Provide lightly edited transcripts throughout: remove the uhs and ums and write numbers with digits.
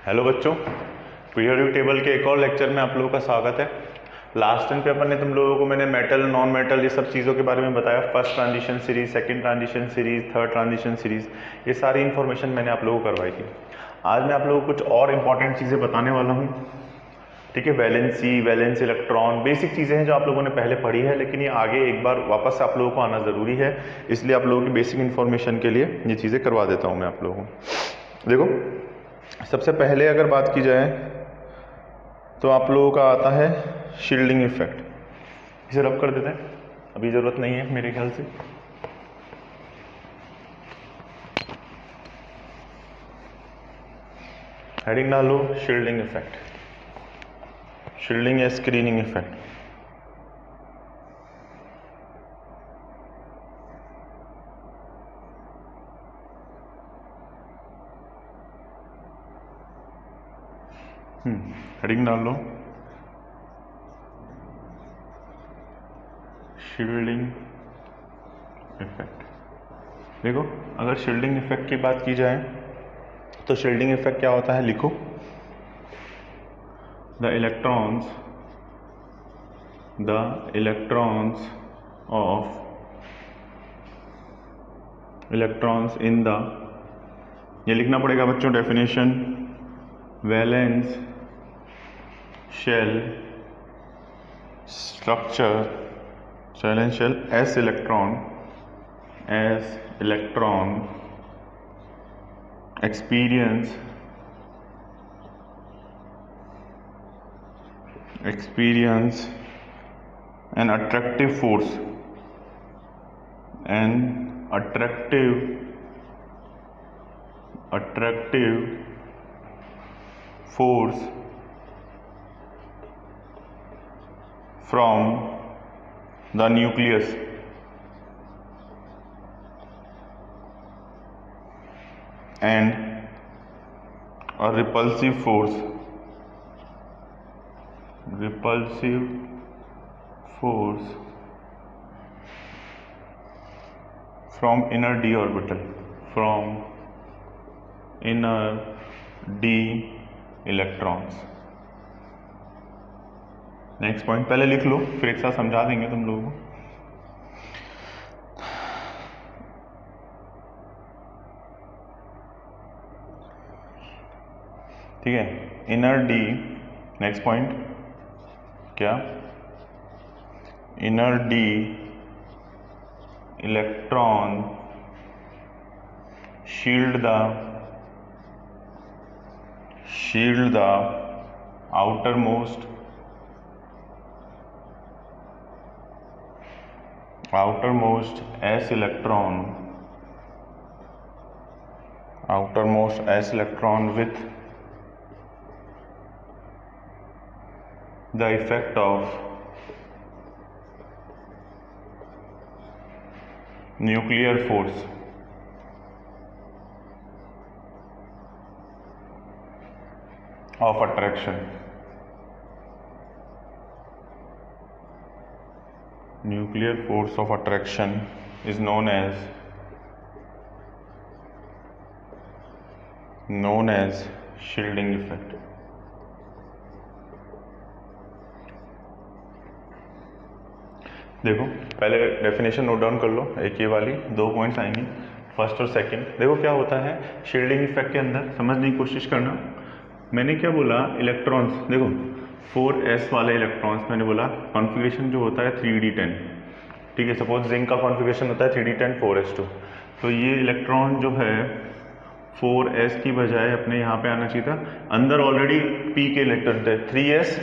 Hello बच्चों, periodic table के एक और लेक्चर में आप लोगों का स्वागत है। लास्ट टाइम पेपर ने तुम लोगों को मैंने मेटल नॉन मेटल ये सब चीज़ों के बारे में बताया। First transition series, second transition series, third transition series, ये सारी इन्फॉर्मेशन मैंने आप लोगों को करवाई थी। आज मैं आप लोगों को कुछ और इंपॉर्टेंट चीज़ें बताने वाला हूँ। ठीक है, वैलेंसी, वैलेंस इलेक्ट्रॉन, बेसिक चीज़ें हैं जो आप लोगों ने पहले पढ़ी है, लेकिन ये आगे एक बार वापस से आप लोगों को आना ज़रूरी है, इसलिए आप लोगों की बेसिक इन्फॉर्मेशन के लिए ये चीज़ें करवा देता हूँ मैं आप लोगों को। देखो, सबसे पहले अगर बात की जाए तो आप लोगों का आता है शील्डिंग इफेक्ट। इसे रब कर देते हैं, अभी ज़रूरत नहीं है मेरे ख्याल से। हेडिंग डाल लो शील्डिंग इफेक्ट, शील्डिंग या स्क्रीनिंग इफेक्ट। हेडिंग डाल लो शील्डिंग इफेक्ट। देखो, अगर शील्डिंग इफेक्ट की बात की जाए तो शील्डिंग इफेक्ट क्या होता है, लिखो। द इलेक्ट्रॉन्स इन द, ये लिखना पड़ेगा बच्चों definition, valence shell structure, valence shell S electron experience an attractive force from the nucleus and a repulsive force from inner d orbital, electrons। Next point पहले लिख लो, फिर एक साथ समझा देंगे तुम लोगों को। ठीक है, इनर डी, नेक्स्ट पॉइंट क्या, inner D electron shield the outermost s electron with the effect of nuclear force of attraction। Nuclear force of attraction is known as shielding effect। देखो, पहले डेफिनेशन नोट डाउन कर लो, एक ये वाली, 2 points आएंगे, first और second. देखो क्या होता है शील्डिंग इफेक्ट के अंदर, समझने की कोशिश करना। मैंने क्या बोला, इलेक्ट्रॉन्स, देखो 4s वाले इलेक्ट्रॉन्स, मैंने बोला कॉन्फ़िगरेशन जो होता है 3d10। ठीक है, सपोज जिंक का कॉन्फ़िगरेशन होता है 3d10 4s2, तो ये इलेक्ट्रॉन जो है 4s की बजाय अपने यहाँ पे आना चाहिए था। अंदर ऑलरेडी p के इलेक्ट्रॉन थे, 3s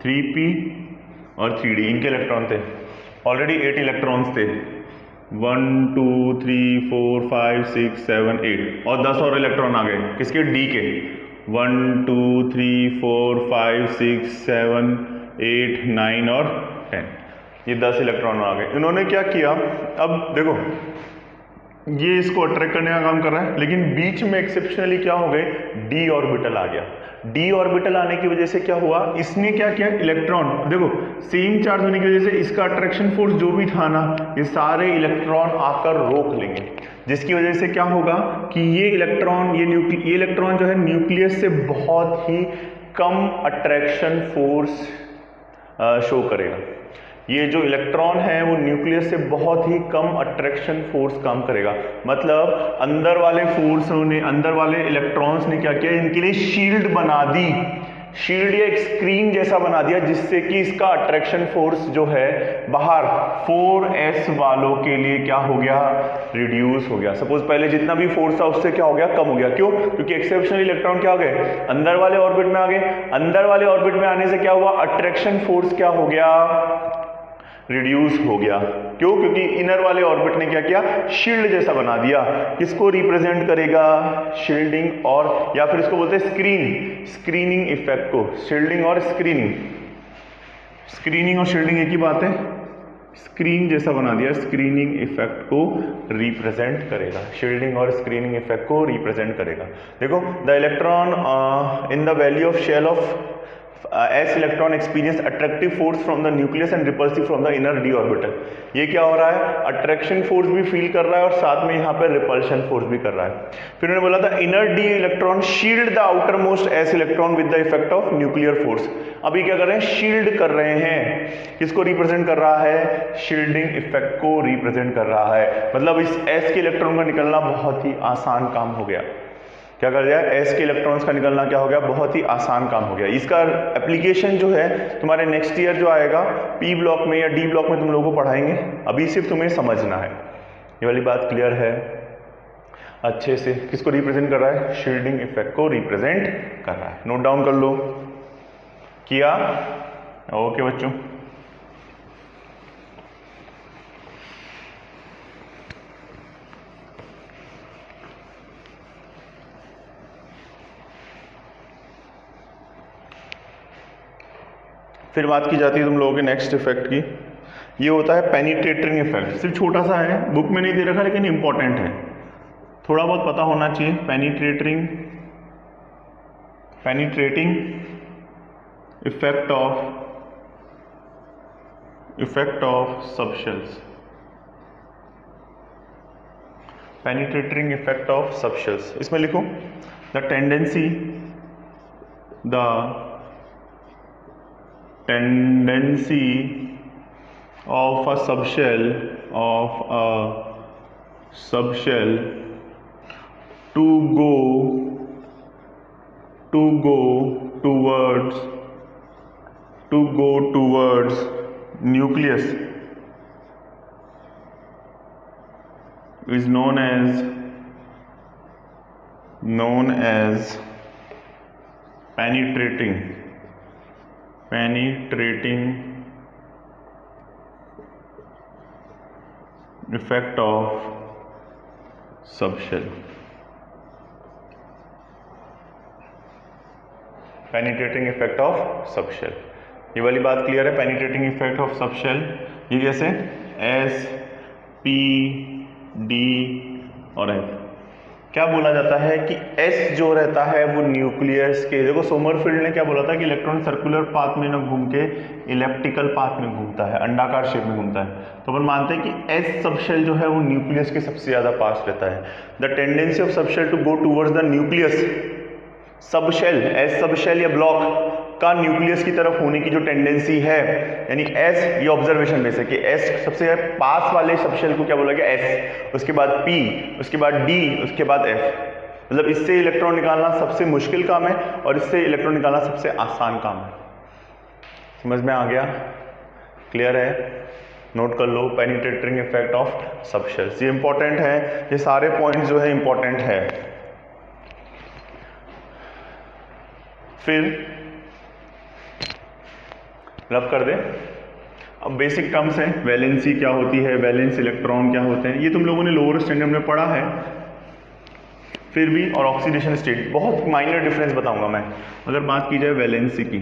3p और 3d, इनके इलेक्ट्रॉन थे। ऑलरेडी 8 इलेक्ट्रॉन्स थे, 1 2 3 4 5 6 7 8, और 10 और इलेक्ट्रॉन आ गए, किसके, डी के। 1 2 3 4 5 6 7 8 9 और 10, ये 10 इलेक्ट्रॉन आ गए। इन्होंने क्या किया, अब देखो ये इसको अट्रैक्ट करने का काम कर रहा है, लेकिन बीच में एक्सेप्शनली क्या हो गए, डी ऑर्बिटल आ गया। डी ऑर्बिटल आने की वजह से क्या हुआ, इसने क्या किया, इलेक्ट्रॉन, देखो सेम चार्ज होने की वजह से इसका अट्रैक्शन फोर्स जो भी था ना, ये सारे इलेक्ट्रॉन आकर रोक लेंगे, जिसकी वजह से क्या होगा कि ये इलेक्ट्रॉन जो है न्यूक्लियस से बहुत ही कम अट्रैक्शन फोर्स शो करेगा। ये जो इलेक्ट्रॉन है वो न्यूक्लियस से बहुत ही कम अट्रैक्शन फोर्स काम करेगा। मतलब अंदर वाले इलेक्ट्रॉन्स ने क्या किया, इनके लिए शील्ड बना दी, शील्ड या एक स्क्रीन जैसा बना दिया, जिससे कि इसका अट्रैक्शन फोर्स जो है बाहर 4s वालों के लिए क्या हो गया, रिड्यूस हो गया। सपोज पहले जितना भी फोर्स था उससे क्या हो गया, कम हो गया। क्यों? क्योंकि एक्सेप्शनल इलेक्ट्रॉन क्या हो गए, अंदर वाले ऑर्बिट में आ गए। अंदर वाले ऑर्बिट में आने से क्या हुआ, अट्रैक्शन फोर्स क्या हो गया, रिड्यूस हो गया। क्यों? क्योंकि इनर वाले ऑर्बिट ने क्या किया, शील्ड जैसा बना दिया। किसको रिप्रेजेंट करेगा, शील्डिंग और या फिर इसको बोलते हैं स्क्रीनिंग इफेक्ट को। शील्डिंग और स्क्रीनिंग और शील्डिंग एक ही बात है, स्क्रीन जैसा बना दिया, स्क्रीनिंग इफेक्ट को रिप्रेजेंट करेगा, शील्डिंग और स्क्रीनिंग इफेक्ट को रिप्रेजेंट करेगा। देखो, the electron in the value of shell of S electron experience attractive force from the nucleus and repulsive from the inner d orbital. ये क्या हो रहा है, अट्रैक्शन फोर्स भी फील कर रहा है और साथ में यहाँ पे रिपल्शन फोर्स भी कर रहा है। फिर उन्होंने बोला था inner d electron shield the outer most S electron with the effect of nuclear force. अभी क्या कर रहे हैं, शील्ड कर रहे हैं। किसको रिप्रेजेंट कर रहा है, शील्डिंग इफेक्ट को रिप्रेजेंट कर रहा है। मतलब इस S के इलेक्ट्रॉन का निकलना बहुत ही आसान काम हो गया। क्या कर दिया, S के इलेक्ट्रॉन्स का निकलना क्या हो गया, बहुत ही आसान काम हो गया। इसका एप्लीकेशन जो है तुम्हारे नेक्स्ट ईयर जो आएगा P ब्लॉक में या D ब्लॉक में तुम लोगों को पढ़ाएंगे। अभी सिर्फ तुम्हें समझना है। ये वाली बात क्लियर है अच्छे से। किसको रिप्रेजेंट कर रहा है, शील्डिंग इफेक्ट को रिप्रेजेंट कर रहा है। नोट डाउन कर लो, किया? ओके बच्चों। फिर बात की जाती है तुम लोगों के नेक्स्ट इफेक्ट की। ये होता है पेनिट्रेटिंग इफेक्ट। सिर्फ छोटा सा है, बुक में नहीं दे रखा लेकिन इंपॉर्टेंट है, थोड़ा बहुत पता होना चाहिए। Penetrating effect of subshells. Penetrating effect of subshells, इसमें लिखो the tendency of a subshell to go towards nucleus is known as penetrating effect of subshell। Penetrating effect of subshell, ये वाली बात क्लियर है। पेनिट्रेटिंग इफेक्ट ऑफ सबशेल, ये कैसे, S, P, D और F। क्या बोला जाता है कि S जो रहता है वो न्यूक्लियस के, देखो सोमरफील्ड ने क्या बोला था कि इलेक्ट्रॉन सर्कुलर पाथ में न घूम के इलेप्टिकल पाथ में घूमता है, अंडाकार शेप में घूमता है। तो अपन मानते हैं कि S सबशेल जो है वो न्यूक्लियस के सबसे ज्यादा पास रहता है। The tendency of subshell to go towards the nucleus, subshell S subshell या ब्लॉक का न्यूक्लियस की तरफ होने की जो टेंडेंसी है, यानी S, ये ऑब्जर्वेशन में से कि S सबसे पास वाले सबशेल को क्या बोला गया, S, उसके बाद P, उसके बाद D, उसके बाद F। मतलब इससे इलेक्ट्रॉन निकालना सबसे मुश्किल काम है और इससे इलेक्ट्रॉन निकालना सबसे आसान काम है। समझ में आ गया, क्लियर है? नोट कर लो, पेनिट्रेटिंग इफेक्ट ऑफ सबशेल्स, ये इंपॉर्टेंट है। ये सारे पॉइंट्स जो है इंपॉर्टेंट है। फिर रब कर दे। अब बेसिक टर्म्स हैं, वैलेंसी क्या होती है, वैलेंस इलेक्ट्रॉन क्या होते हैं, ये तुम लोगों ने लोअर स्टैंडर्ड में पढ़ा है फिर भी। और ऑक्सीडेशन स्टेट, बहुत माइनर डिफरेंस बताऊंगा मैं। अगर बात की जाए वैलेंसी की,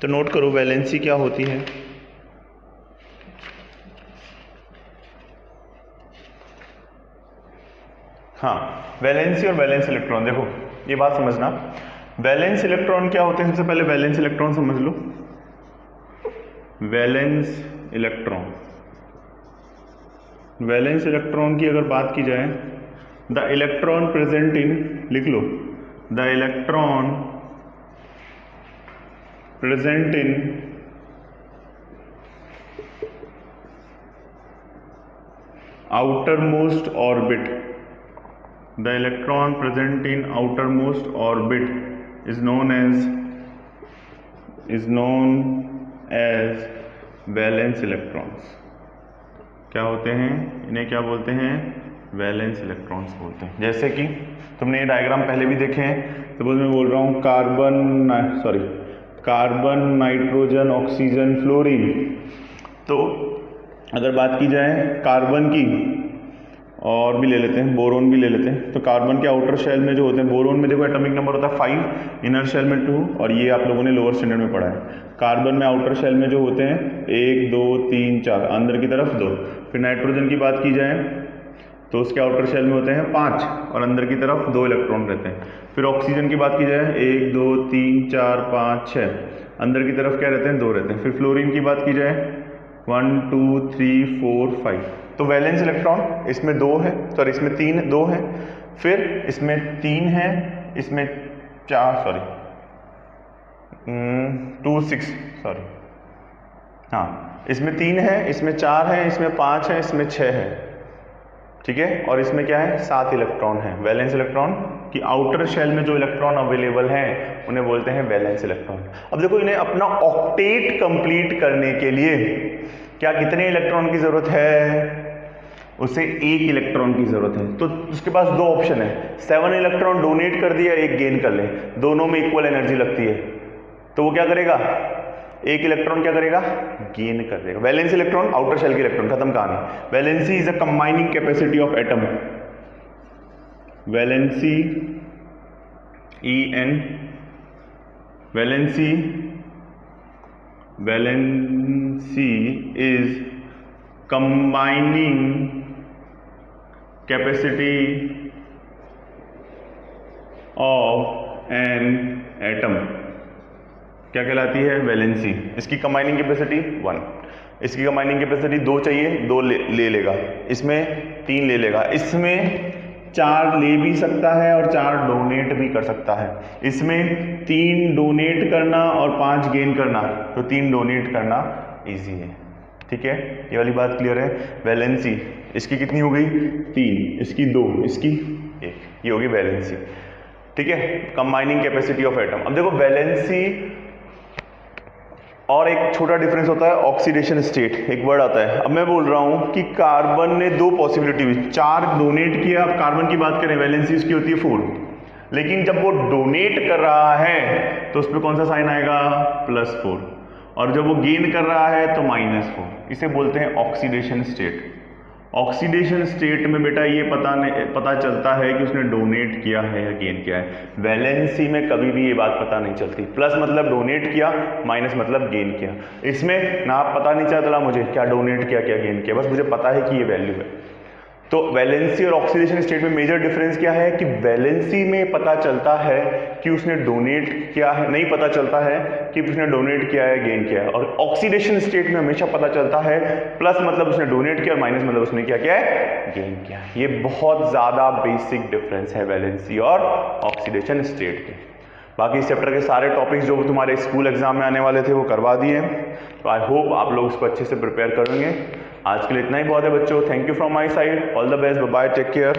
तो नोट करो वैलेंसी क्या होती है। हाँ, वैलेंसी और वैलेंस इलेक्ट्रॉन, देखो ये बात समझना, वैलेंस इलेक्ट्रॉन क्या होते हैं। सबसे पहले वैलेंस इलेक्ट्रॉन समझ लो। वैलेंस इलेक्ट्रॉन, वैलेंस इलेक्ट्रॉन की अगर बात की जाए, द इलेक्ट्रॉन प्रेजेंट इन, लिख लो, the electron present in outermost orbit, the electron present in outermost orbit is known as valence electrons. क्या होते हैं इन्हें, क्या बोलते हैं, वैलेंस इलेक्ट्रॉन्स बोलते हैं। जैसे कि तुमने ये डायग्राम पहले भी देखे हैं, सपोज मैं बोल रहा हूँ कार्बन, नाइट्रोजन, ऑक्सीजन, फ्लोरीन। तो अगर बात की जाए कार्बन की, और भी ले लेते हैं, बोरोन भी ले लेते हैं। तो कार्बन के आउटर शेल में जो होते हैं, बोरोन में देखो एटॉमिक नंबर होता है 5, इनर शेल में 2, और ये आप लोगों ने लोअर स्टैंडर्ड में पढ़ा है। कार्बन में आउटर शेल में जो होते हैं 1 2 3 4, अंदर की तरफ 2। फिर नाइट्रोजन की बात की जाए तो उसके आउटर शेल में होते हैं 5 और अंदर की तरफ 2 इलेक्ट्रॉन रहते हैं। फिर ऑक्सीजन की बात की जाए 1 2 3 4 5 6, अंदर की तरफ क्या रहते हैं, 2 रहते हैं। फिर फ्लोरीन की बात की जाए 1 2 3 4 5। तो वैलेंस इलेक्ट्रॉन इसमें 2 है, सॉरी इसमें 2 है, फिर इसमें 3 है, इसमें 4, सॉरी 2 6, सॉरी हाँ, इसमें 3 है, इसमें 4 है, इसमें 5 है, इसमें 6 है, ठीक है। और इसमें क्या है, 7 इलेक्ट्रॉन है। वैलेंस इलेक्ट्रॉन की आउटर शेल में जो इलेक्ट्रॉन अवेलेबल हैं उन्हें बोलते हैं वैलेंस इलेक्ट्रॉन। अब देखो इन्हें अपना ऑक्टेट कंप्लीट करने के लिए क्या कितने इलेक्ट्रॉन की जरूरत है, उसे 1 इलेक्ट्रॉन की जरूरत है। तो उसके पास 2 ऑप्शन है, 7 इलेक्ट्रॉन डोनेट कर दिया, 1 गेन कर ले, दोनों में इक्वल एनर्जी लगती है, तो वो क्या करेगा, 1 इलेक्ट्रॉन क्या करेगा, गेन कर देगा। वैलेंस इलेक्ट्रॉन आउटर शेल के इलेक्ट्रॉन, खत्म कहानी। Valency is a combining capacity of atom, valency EN, valency is combining capacity of an atom, क्या कहलाती है, वैलेंसी। इसकी कंबाइनिंग कैपेसिटी 1, इसकी कंबाइनिंग कैपेसिटी 2 चाहिए, 2 ले लेगा, इसमें 3 ले लेगा, इसमें 4 ले भी सकता है और 4 डोनेट भी कर सकता है। इसमें 3 डोनेट करना और 5 गेन करना, तो 3 डोनेट करना इजी है, ठीक है। ये वाली बात क्लियर है। वैलेंसी इसकी कितनी हो गई, 3, इसकी 2, इसकी 1, ये होगी वैलेंसी, ठीक है, कंबाइनिंग कैपेसिटी ऑफ एटम। अब देखो वैलेंसी और एक छोटा डिफरेंस होता है ऑक्सीडेशन स्टेट, एक वर्ड आता है। अब मैं बोल रहा हूं कि कार्बन ने 2 पॉसिबिलिटी हुई, 4 डोनेट किया। अब कार्बन की बात करें, वैलेंसी उसकी होती है 4, लेकिन जब वो डोनेट कर रहा है तो उस पर कौन सा साइन आएगा, +4, और जब वो गेन कर रहा है तो -4। इसे बोलते हैं ऑक्सीडेशन स्टेट। ऑक्सीडेशन स्टेट में बेटा ये पता चलता है कि उसने डोनेट किया है या गेन किया है। वैलेंसी में कभी भी ये बात पता नहीं चलती, प्लस मतलब डोनेट किया, माइनस मतलब गेन किया। इसमें ना पता नहीं चला मुझे क्या डोनेट किया क्या गेन किया, बस मुझे पता है कि ये वैल्यू है। तो वैलेंसी और ऑक्सीडेशन स्टेट में मेजर डिफरेंस क्या है कि वैलेंसी में पता चलता है कि उसने डोनेट किया है, नहीं पता चलता है कि उसने डोनेट किया है गेन किया है। और ऑक्सीडेशन स्टेट में हमेशा पता चलता है, प्लस मतलब उसने डोनेट किया और माइनस मतलब उसने क्या किया है, गेन किया। ये बहुत ज्यादा बेसिक डिफरेंस है वैलेंसी और ऑक्सीडेशन स्टेट के। बाकी इस चैप्टर के सारे टॉपिक्स जो तुम्हारे स्कूल एग्जाम में आने वाले थे वो करवा दिए, तो आई होप आप लोग इसको अच्छे से प्रिपेयर करेंगे। आज के लिए इतना ही बहुत है बच्चों। Thank you from my side, all the best, bye bye, take care.